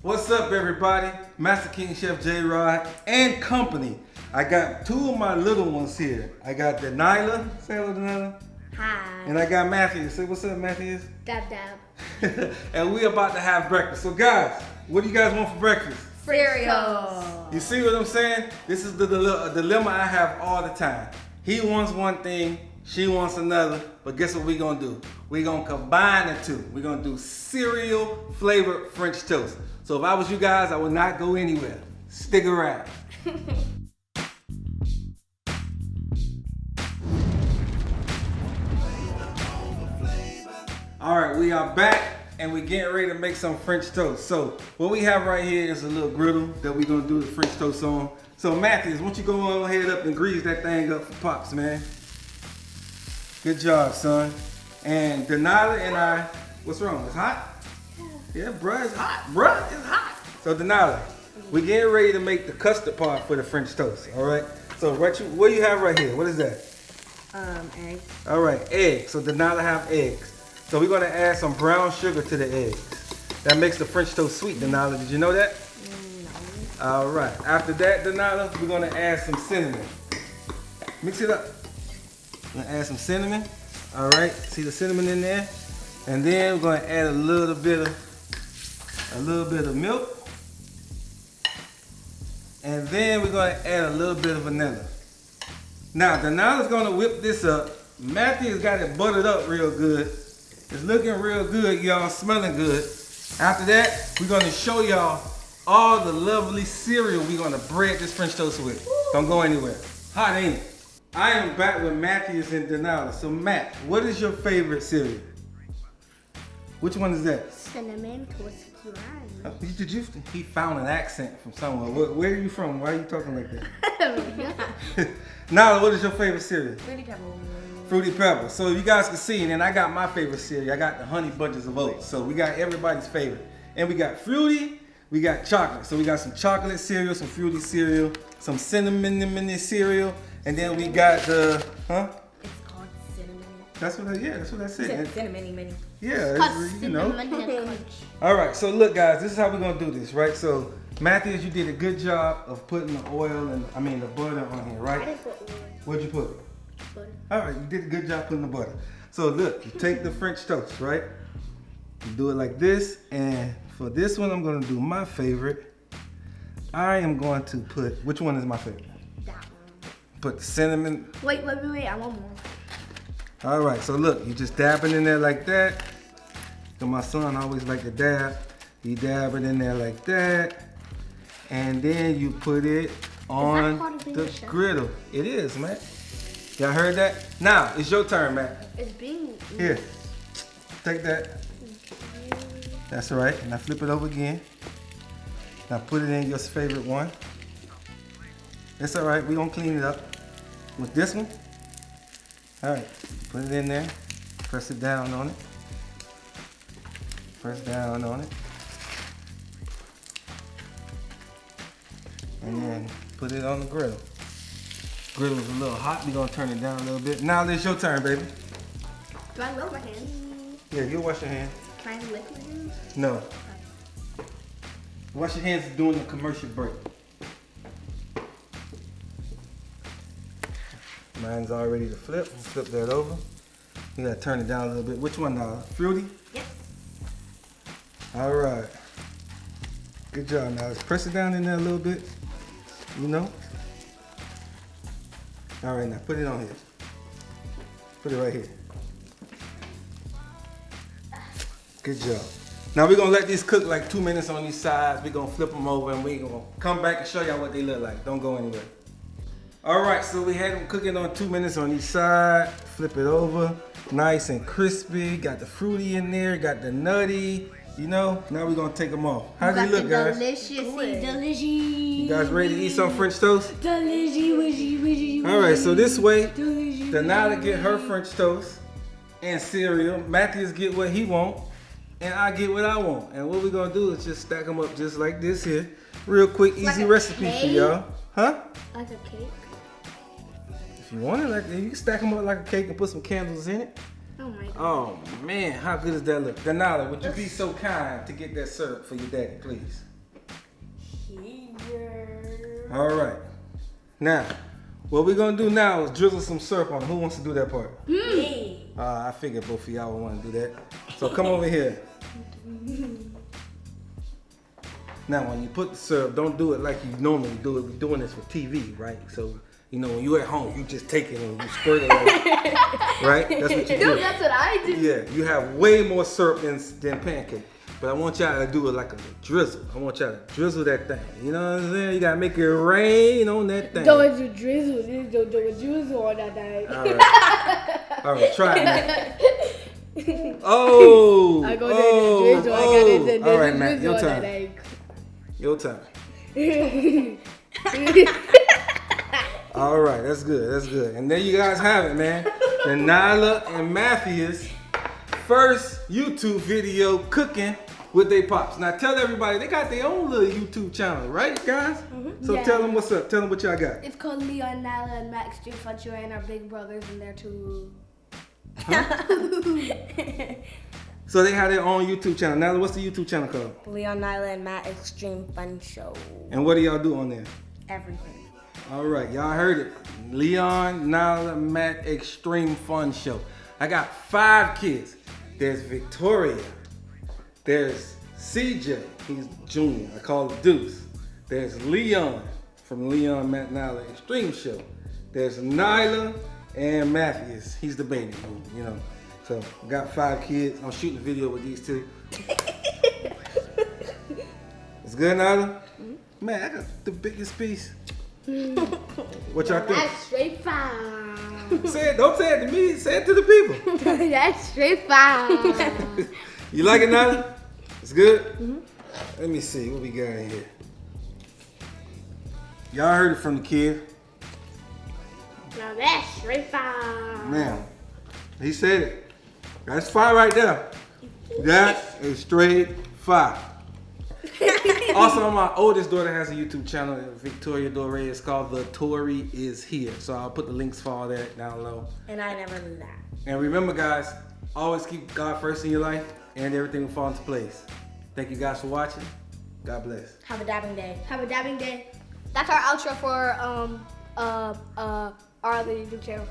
What's up, everybody? Master King Chef J Rod and company. I got two of my little ones here. I got Denilah. Say hello, Denilah. Hi. And I got Matthew. Say what's up, Matthew. Dab dab. And we about to have breakfast. So guys, what do you guys want for breakfast? Cereal. You see what I'm saying? This is the dilemma I have all the time. He wants one thing, she wants another, but guess what we gonna do? We gonna combine the two. We gonna do cereal flavored French toast. So if I was you guys, I would not go anywhere. Stick around. All right, we are back and we're getting ready to make some French toast. So what we have right here is a little griddle that we're gonna do the French toast on. So Matthews, why don't you go on ahead up and grease that thing up for Pops, man. Good job, son. And Denila and I, what's wrong? It's hot? Yeah, bruh, it's hot. Bruh, it's hot. So Denila, we're getting ready to make the custard part for the French toast, all right? So what you have right here? What is that? Eggs. All right, eggs. So Denila have eggs. So we're gonna add some brown sugar to the eggs. That makes the French toast sweet, Denila. Did you know that? No. All right. After that, Denila, we're gonna add some cinnamon. Mix it up. We're gonna add some cinnamon. All right. See the cinnamon in there? And then we're gonna add a little bit of milk. And then we're gonna add a little bit of vanilla. Now, Denila's gonna whip this up. Matthew's got it buttered up real good. It's looking real good, y'all, smelling good. After that, we're gonna show y'all all the lovely cereal we're gonna bread this French toast with. Don't go anywhere. Hot, ain't it? I am back with Matthews and Denila. So Matt, what is your favorite cereal? Which one is that? Cinnamon Toast Crunch. He found an accent from somewhere. Where are you from? Why are you talking like that? Nala, what is your favorite cereal? Fruity Pebble. Fruity Pebble. So you guys can see, and then I got my favorite cereal. I got the Honey Bunches of Oats. So we got everybody's favorite. And we got fruity, we got chocolate. So we got some chocolate cereal, some fruity cereal, some cinnamon cereal, and then we got the, It's called cinnamon. That's what I said. Cinnamon. Yeah, it's, you know. Crunch. All right, so look guys, this is how we're gonna do this, right? So Matthews, you did a good job of putting the oil and the butter on here, right? I didn't put oil. What'd you put? Butter. All right, you did a good job putting the butter. So look, you take the French toast, right? You do it like this, and for this one, I'm gonna do my favorite. I am going to put, which one is my favorite? That one. Put the cinnamon. Wait, I want more. All right, so look, you just dab it in there like that. So my son always like to dab. You dab it in there like that. And then you put it on the griddle. It is, Matt. Y'all heard that? Now, it's your turn, Matt. It's being... Here, take that. That's right. Now flip it over again. Now put it in your favorite one. It's all right. We're going to clean it up with this one. All right. Put it in there. Press it down on it. Press down on it. And then put it on the griddle. Griddle is a little hot. We're going to turn it down a little bit. Now it's your turn, baby. Do I wash my hands? Yeah, you wash your hands. Can I lick my hands? No. Wash your hands during the commercial break. Mine's all ready to flip. Flip that over. You gotta turn it down a little bit. Which one now? Fruity? Yep. All right. Good job. Now let's press it down in there a little bit. You know? All right, now put it on here. Put it right here. Good job. Now we're gonna let these cook like 2 minutes on these sides. We're gonna flip them over and we're gonna come back and show y'all what they look like. Don't go anywhere. All right, so we had them cooking on 2 minutes on each side. Flip it over, nice and crispy. Got the fruity in there, got the nutty, you know. Now we're gonna take them off. How do they look, guys? Delicious. You guys ready to eat some French toast? Delicious. All right, so this way, Denila get her French toast and cereal. Matthews get what he want, and I get what I want. And what we're gonna do is just stack them up just like this here. Real quick, easy like recipe for y'all. Huh? Like a cake? If you want it, like you can stack them up like a cake and put some candles in it. Oh my god. Oh man, how good does that look? Denila, would you be so kind to get that syrup for your daddy, please? Here. All right. Now, what we're gonna do now is drizzle some syrup on it. Who wants to do that part? Me. I figured both of y'all would want to do that. So come over here. Now, when you put the syrup, don't do it like you normally do it. We're doing this for TV, right? So, you know, when you're at home, you just take it and you squirt it on right? That's what you do. Dude, that's what I do. Yeah, you have way more syrup than pancake. But I want y'all to do it like a drizzle. I want y'all to drizzle that thing. You know what I'm saying? You gotta make it rain on that thing. Don't you drizzle, do a drizzle on that thing. All right, try it, man. Oh, I go there to drizzle. I got it to all right, Matt, drizzle your on that turn. egg. Your time. All right, that's good. That's good. And there you guys have it, man. The Nyla and Matthias first YouTube video cooking with their pops. Now tell everybody they got their own little YouTube channel, right, guys? So Yeah. tell them what's up. Tell them what y'all got. It's called Leon, Nyla, and Max Jim Fletcher and our big brothers and their two. So they have their own YouTube channel. Nyla, what's the YouTube channel called? Leon, Nyla, and Matt Extreme Fun Show. And what do y'all do on there? Everything. All right, y'all heard it. Leon, Nyla, Matt, Extreme Fun Show. I got 5 kids. There's Victoria. There's CJ. He's junior. I call him Deuce. There's Leon from Leon, Matt, Nyla, Extreme Show. There's Nyla and Matthias. He's the baby, you know. So I got 5 kids. I'm shooting a video with these 2. It's good, Nyla? Man, I got the biggest piece. What y'all think? That's straight fine. Say it. Don't say it to me. Say it to the people. That's straight fine. You like it, Nyla? It's good? Let me see what we got in here. Y'all heard it from the kid. Now that's straight fine. Man, he said it. That's fire right there. That's a straight fire. Also, my oldest daughter has a YouTube channel, Victoria Dore. It's called The Tori Is Here. So I'll put the links for all that down low. And I never knew that. And remember, guys, always keep God first in your life and everything will fall into place. Thank you guys for watching. God bless. Have a dabbing day. Have a dabbing day. That's our outro for our other YouTube channel.